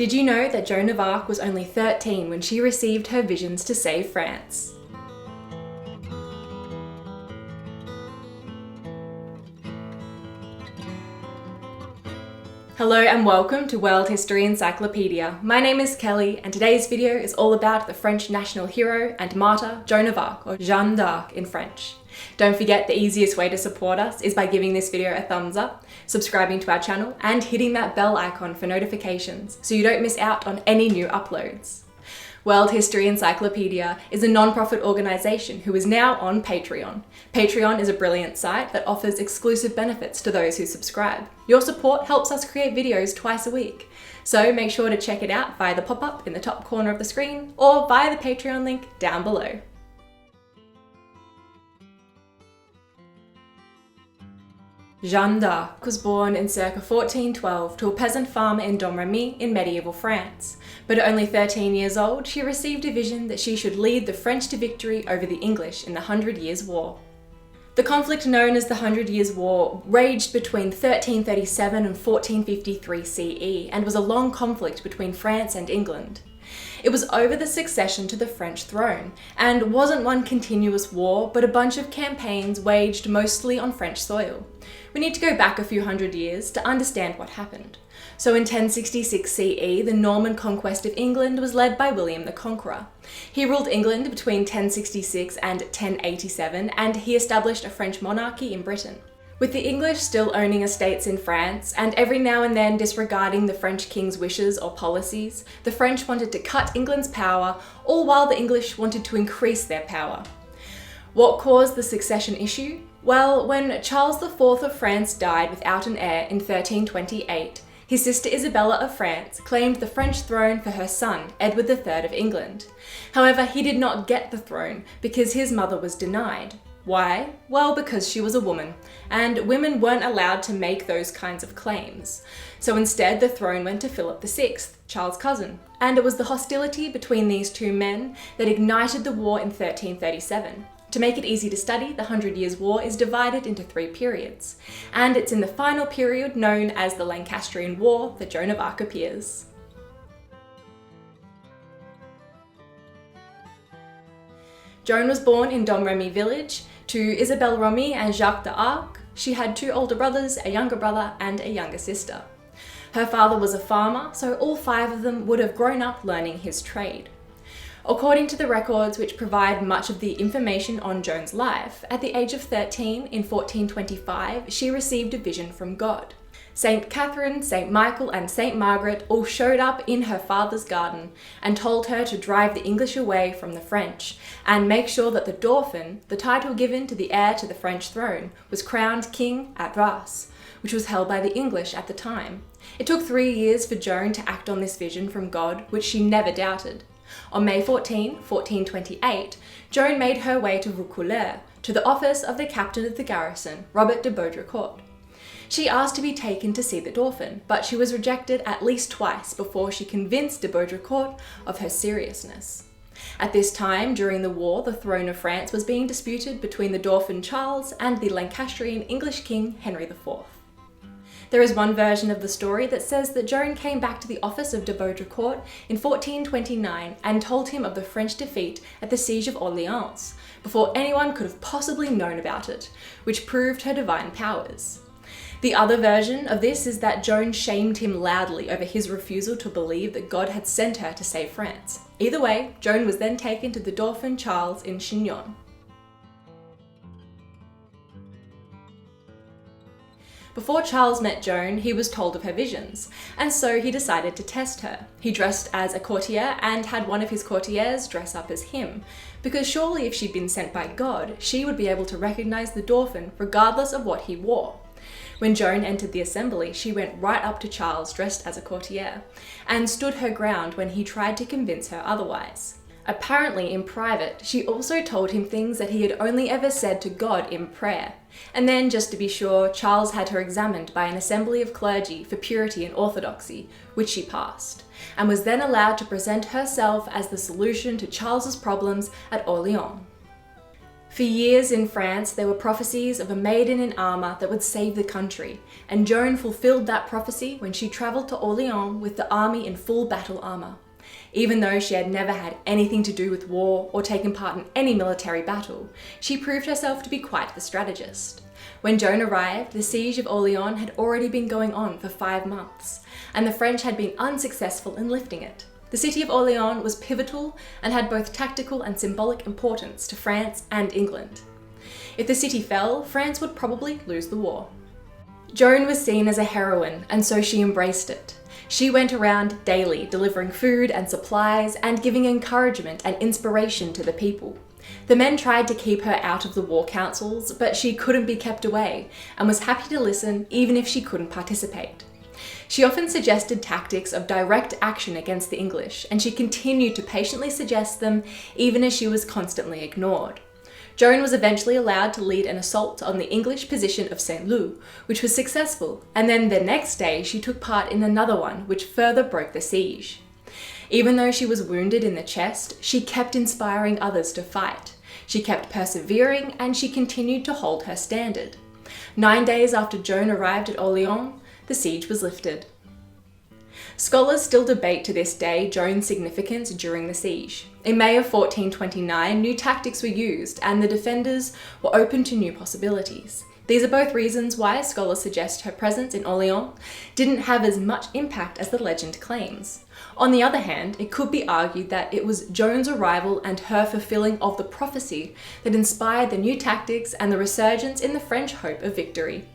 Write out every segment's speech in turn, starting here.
Did you know that Joan of Arc was only 13 when she received her visions to save France? Hello and welcome to World History Encyclopedia. My name is Kelly and today's video is all about the French national hero and martyr Joan of Arc, or Jeanne d'Arc in French. Don't forget the easiest way to support us is by giving this video a thumbs up, subscribing to our channel and hitting that bell icon for notifications so you don't miss out on any new uploads. World History Encyclopedia is a non-profit organisation who is now on Patreon. Patreon is a brilliant site that offers exclusive benefits to those who subscribe. Your support helps us create videos twice a week, so make sure to check it out via the pop-up in the top corner of the screen or via the Patreon link down below. Jeanne d'Arc was born in circa 1412 to a peasant farmer in Domremy in medieval France, but at only 13 years old she received a vision that she should lead the French to victory over the English in the 100 Years' War. The conflict known as the 100 Years' War raged between 1337 and 1453 CE and was a long conflict between France and England. It was over the succession to the French throne, and wasn't one continuous war, but a bunch of campaigns waged mostly on French soil. We need to go back a few hundred years to understand what happened. So in 1066 CE, the Norman conquest of England was led by William the Conqueror. He ruled England between 1066 and 1087, and he established a French monarchy in Britain. With the English still owning estates in France, and every now and then disregarding the French king's wishes or policies, the French wanted to cut England's power, all while the English wanted to increase their power. What caused the succession issue? Well, when Charles IV of France died without an heir in 1328, his sister Isabella of France claimed the French throne for her son, Edward III of England. However, he did not get the throne because his mother was denied. Why? Well, because she was a woman, and women weren't allowed to make those kinds of claims. So instead, the throne went to Philip VI, Charles' cousin, and it was the hostility between these two men that ignited the war in 1337. To make it easy to study, the 100 Years' War is divided into 3 periods, and it's in the final period known as the Lancastrian War that Joan of Arc appears. Joan was born in Domremy village to Isabelle Romy and Jacques d'Arc. She had 2 older brothers, a younger brother and a younger sister. Her father was a farmer, so all 5 of them would have grown up learning his trade. According to the records which provide much of the information on Joan's life, at the age of 13 in 1425 she received a vision from God. Saint Catherine, Saint Michael and Saint Margaret all showed up in her father's garden and told her to drive the English away from the French and make sure that the Dauphin, the title given to the heir to the French throne, was crowned king at Reims, which was held by the English at the time. It took 3 years for Joan to act on this vision from God, which she never doubted. On May 14, 1428, Joan made her way to Vaucouleurs, to the office of the captain of the garrison, Robert de Baudricourt. She asked to be taken to see the Dauphin, but she was rejected at least twice before she convinced de Baudricourt of her seriousness. At this time, during the war, the throne of France was being disputed between the Dauphin Charles and the Lancastrian English king Henry IV. There is one version of the story that says that Joan came back to the office of de Baudricourt in 1429 and told him of the French defeat at the siege of Orléans, before anyone could have possibly known about it, which proved her divine powers. The other version of this is that Joan shamed him loudly over his refusal to believe that God had sent her to save France. Either way, Joan was then taken to the Dauphin Charles in Chinon. Before Charles met Joan, he was told of her visions, and so he decided to test her. He dressed as a courtier and had one of his courtiers dress up as him, because surely if she'd been sent by God, she would be able to recognize the Dauphin regardless of what he wore. When Joan entered the assembly, she went right up to Charles dressed as a courtier, and stood her ground when he tried to convince her otherwise. Apparently in private, she also told him things that he had only ever said to God in prayer. And then, just to be sure, Charles had her examined by an assembly of clergy for purity and orthodoxy, which she passed, and was then allowed to present herself as the solution to Charles's problems at Orléans. For years in France, there were prophecies of a maiden in armour that would save the country, and Joan fulfilled that prophecy when she travelled to Orléans with the army in full battle armour. Even though she had never had anything to do with war or taken part in any military battle, she proved herself to be quite the strategist. When Joan arrived, the siege of Orléans had already been going on for 5 months, and the French had been unsuccessful in lifting it. The city of Orléans was pivotal and had both tactical and symbolic importance to France and England. If the city fell, France would probably lose the war. Joan was seen as a heroine, and so she embraced it. She went around daily delivering food and supplies and giving encouragement and inspiration to the people. The men tried to keep her out of the war councils, but she couldn't be kept away and was happy to listen even if she couldn't participate. She often suggested tactics of direct action against the English, and she continued to patiently suggest them even as she was constantly ignored. Joan was eventually allowed to lead an assault on the English position of Saint-Lô, which was successful, and then the next day she took part in another one which further broke the siege. Even though she was wounded in the chest, she kept inspiring others to fight. She kept persevering, and she continued to hold her standard. 9 days after Joan arrived at Orléans, the siege was lifted. Scholars still debate to this day Joan's significance during the siege. In May of 1429, new tactics were used, and the defenders were open to new possibilities. These are both reasons why scholars suggest her presence in Orléans didn't have as much impact as the legend claims. On the other hand, it could be argued that it was Joan's arrival and her fulfilling of the prophecy that inspired the new tactics and the resurgence in the French hope of victory.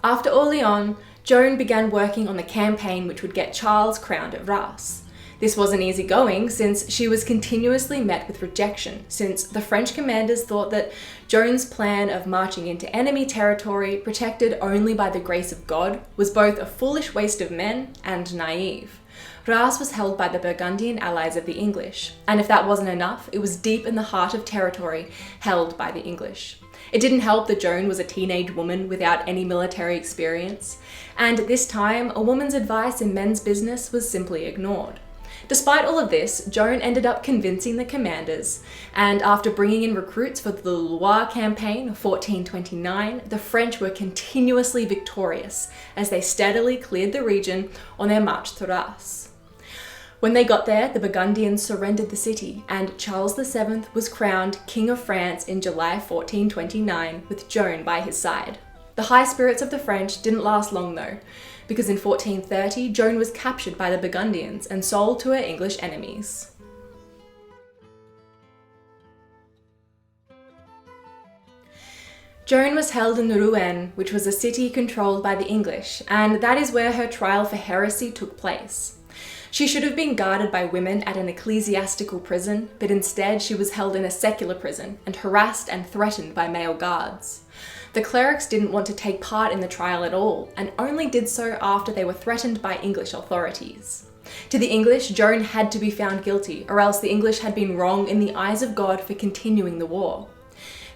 After Orléans, Joan began working on the campaign which would get Charles crowned at Reims. This wasn't easy going, since she was continuously met with rejection, since the French commanders thought that Joan's plan of marching into enemy territory, protected only by the grace of God, was both a foolish waste of men and naive. Reims was held by the Burgundian allies of the English, and if that wasn't enough, it was deep in the heart of territory held by the English. It didn't help that Joan was a teenage woman without any military experience, and at this time, a woman's advice in men's business was simply ignored. Despite all of this, Joan ended up convincing the commanders, and after bringing in recruits for the Loire campaign of 1429, the French were continuously victorious as they steadily cleared the region on their march to Reims. When they got there, the Burgundians surrendered the city, and Charles VII was crowned King of France in July 1429 with Joan by his side. The high spirits of the French didn't last long though, because in 1430 Joan was captured by the Burgundians and sold to her English enemies. Joan was held in Rouen, which was a city controlled by the English, and that is where her trial for heresy took place. She should have been guarded by women at an ecclesiastical prison, but instead she was held in a secular prison and harassed and threatened by male guards. The clerics didn't want to take part in the trial at all, and only did so after they were threatened by English authorities. To the English, Joan had to be found guilty, or else the English had been wrong in the eyes of God for continuing the war.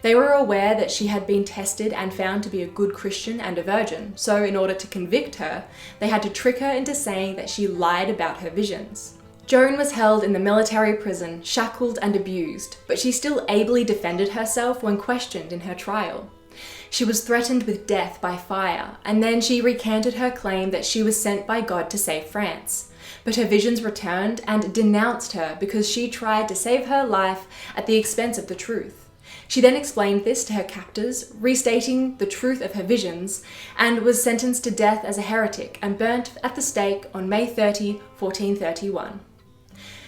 They were aware that she had been tested and found to be a good Christian and a virgin, so in order to convict her, they had to trick her into saying that she lied about her visions. Joan was held in the military prison, shackled and abused, but she still ably defended herself when questioned in her trial. She was threatened with death by fire, and then she recanted her claim that she was sent by God to save France. But her visions returned and denounced her because she tried to save her life at the expense of the truth. She then explained this to her captors, restating the truth of her visions, and was sentenced to death as a heretic and burnt at the stake on May 30, 1431.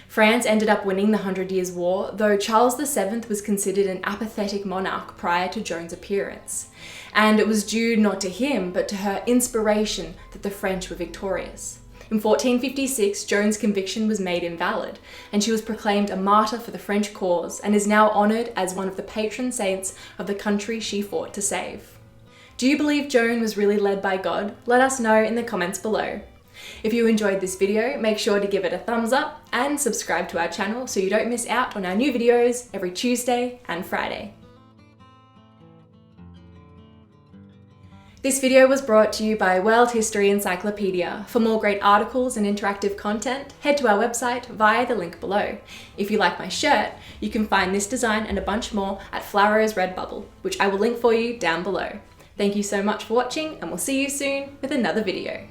France ended up winning the 100 Years' War, though Charles VII was considered an apathetic monarch prior to Joan's appearance. And it was due not to him, but to her inspiration that the French were victorious. In 1456, Joan's conviction was made invalid, and she was proclaimed a martyr for the French cause and is now honoured as one of the patron saints of the country she fought to save. Do you believe Joan was really led by God? Let us know in the comments below. If you enjoyed this video, make sure to give it a thumbs up and subscribe to our channel so you don't miss out on our new videos every Tuesday and Friday. This video was brought to you by World History Encyclopedia. For more great articles and interactive content, head to our website via the link below. If you like my shirt, you can find this design and a bunch more at Flaro's Redbubble, which I will link for you down below. Thank you so much for watching, and we'll see you soon with another video.